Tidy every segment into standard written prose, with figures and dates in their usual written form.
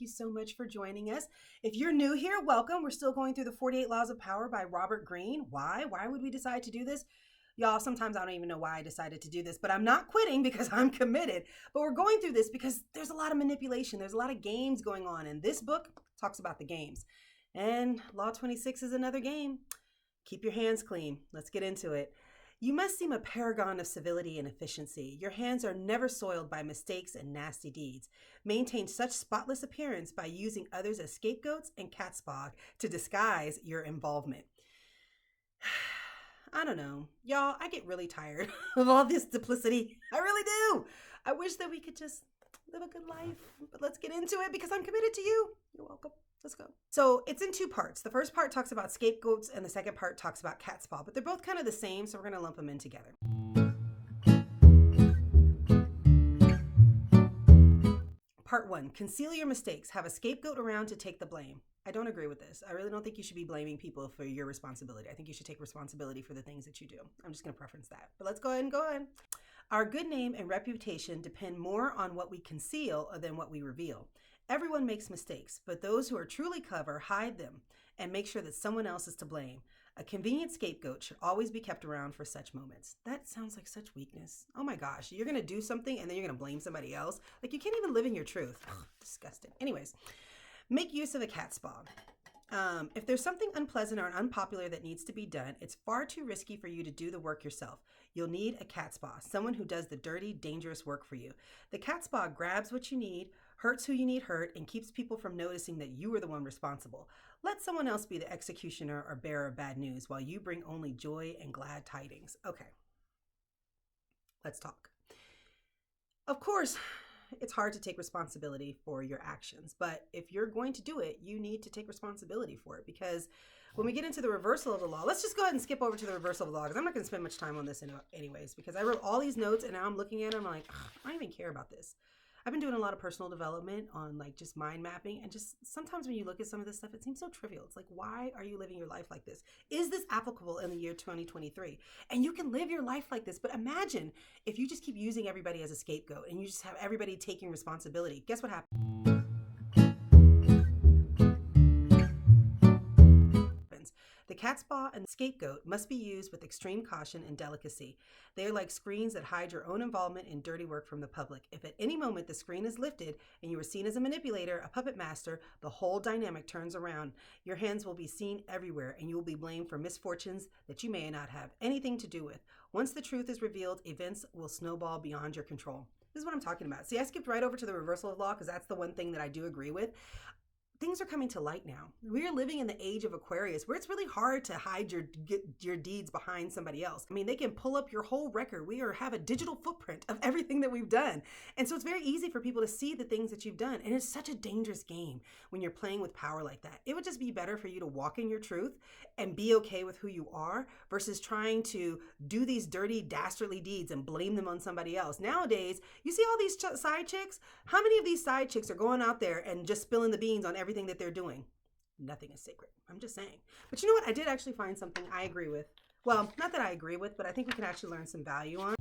you so much for joining us. If you're new here, welcome. We're still going through the 48 Laws of Power by Robert Greene. Why? Why would we decide to do this? Y'all, sometimes I don't even know why I decided to do this, but I'm not quitting because I'm committed. But we're going through this because there's a lot of manipulation. There's a lot of games going on. And this book talks about the games. And Law 26 is another game. Keep your hands clean. Let's get into it. You must seem a paragon of civility and efficiency. Your hands are never soiled by mistakes and nasty deeds. Maintain such spotless appearance by using others as scapegoats and catspaw to disguise your involvement. I don't know. Y'all, I get really tired of all this duplicity. I really do. I wish that we could just live a good life. But let's get into it because I'm committed to you. You're welcome. Let's go. So it's in two parts. The first part talks about scapegoats and the second part talks about catspaw, but they're both kind of the same, so we're going to lump them in together. Part 1, conceal your mistakes. Have a scapegoat around to take the blame. I don't agree with this. I really don't think you should be blaming people for your responsibility. I think you should take responsibility for the things that you do. I'm just going to preference that. But let's go ahead and go on. Our good name and reputation depend more on what we conceal than what we reveal. Everyone makes mistakes, but those who are truly clever hide them and make sure that someone else is to blame. A convenient scapegoat should always be kept around for such moments. That sounds like such weakness. Oh my gosh, you're going to do something and then you're going to blame somebody else? Like you can't even live in your truth. Ugh, disgusting. Anyways, make use of a catspaw. If there's something unpleasant or unpopular that needs to be done, it's far too risky for you to do the work yourself. You'll need a catspaw, someone who does the dirty, dangerous work for you. The catspaw grabs what you need, hurts who you need hurt, and keeps people from noticing that you were the one responsible. Let someone else be the executioner or bearer of bad news while you bring only joy and glad tidings. Okay, let's talk. Of course, it's hard to take responsibility for your actions, but if you're going to do it, you need to take responsibility for it, because when we get into the reversal of the law, let's just go ahead and skip over to the reversal of the law, because I'm not going to spend much time on this anyways, because I wrote all these notes and now I'm looking at them, I'm like, I don't even care about this. I've been doing a lot of personal development on like just mind mapping, and just sometimes when you look at some of this stuff, it seems so trivial. It's like, why are you living your life like this? Is this applicable in the year 2023? And you can live your life like this, but imagine if you just keep using everybody as a scapegoat and you just have everybody taking responsibility. Guess what happens? The catspaw and the scapegoat must be used with extreme caution and delicacy. They are like screens that hide your own involvement in dirty work from the public. If at any moment the screen is lifted and you are seen as a manipulator, a puppet master, the whole dynamic turns around. Your hands will be seen everywhere and you will be blamed for misfortunes that you may not have anything to do with. Once the truth is revealed, events will snowball beyond your control. This is what I'm talking about. See, I skipped right over to the reversal of law because that's the one thing that I do agree with. Things are coming to light now. We are living in the age of Aquarius where it's really hard to hide your deeds behind somebody else. I mean, they can pull up your whole record. We have a digital footprint of everything that we've done. And so it's very easy for people to see the things that you've done. And it's such a dangerous game when you're playing with power like that. It would just be better for you to walk in your truth and be okay with who you are versus trying to do these dirty, dastardly deeds and blame them on somebody else. Nowadays, you see all these side chicks? How many of these side chicks are going out there and just spilling the beans on everything that they're doing? Nothing is sacred. I'm just saying. But you know what? I did actually find something I agree with. Well, not that I agree with, but I think we can actually learn some value on.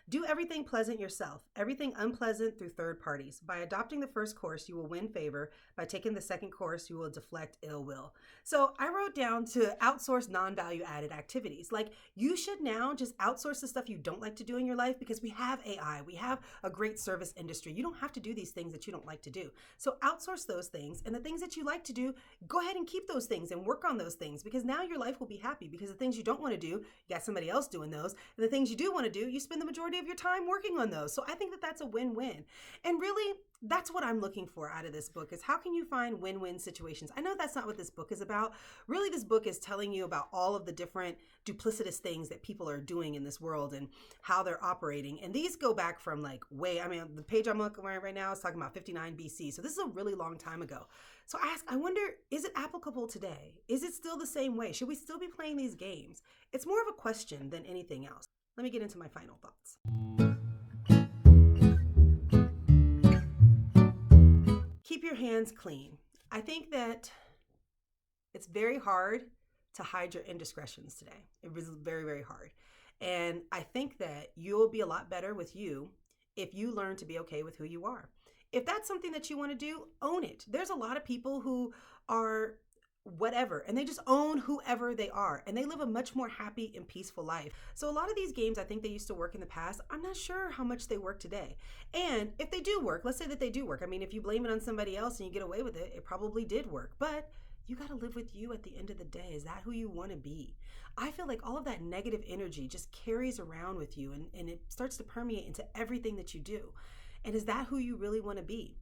Do everything pleasant yourself, everything unpleasant through third parties. By adopting the first course, you will win favor. By taking the second course, you will deflect ill will. So I wrote down to outsource non-value added activities. Like, you should now just outsource the stuff you don't like to do in your life, because we have AI, we have a great service industry. You don't have to do these things that you don't like to do. So outsource those things, and the things that you like to do, go ahead and keep those things and work on those things, because now your life will be happy, because the things you don't want to do, you got somebody else doing those. And the things you do want to do, you spend the majority of your time working on those. So I think that that's a win-win. And really, that's what I'm looking for out of this book, is how can you find win-win situations? I know that's not what this book is about. Really, this book is telling you about all of the different duplicitous things that people are doing in this world and how they're operating. And these go back from like the page I'm looking at right now is talking about 59 BC. So this is a really long time ago. So I wonder, is it applicable today? Is it still the same way? Should we still be playing these games? It's more of a question than anything else. Let me get into my final thoughts. Keep your hands clean. I think that it's very hard to hide your indiscretions today. It was very, very hard. And I think that you'll be a lot better with you if you learn to be okay with who you are. If that's something that you want to do, own it. There's a lot of people who are whatever and they just own whoever they are and they live a much more happy and peaceful life. So a lot of these games, I think they used to work in the past. I'm not sure how much they work today. And if they do work, let's say that they do work. I mean, if you blame it on somebody else and you get away with it, it probably did work. But you got to live with you at the end of the day. Is that who you want to be? I feel like all of that negative energy just carries around with you and it starts to permeate into everything that you do. And is that who you really want to be?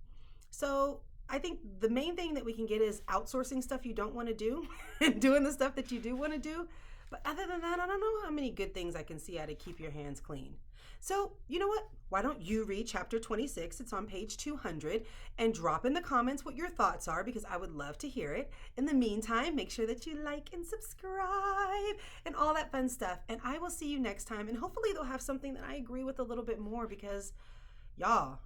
So I think the main thing that we can get is outsourcing stuff you don't want to do and doing the stuff that you do want to do. But other than that, I don't know how many good things I can see how to keep your hands clean. So, you know what? Why don't you read chapter 26? It's on page 200 and drop in the comments what your thoughts are because I would love to hear it. In the meantime, make sure that you like and subscribe and all that fun stuff. And I will see you next time. And hopefully they'll have something that I agree with a little bit more because y'all,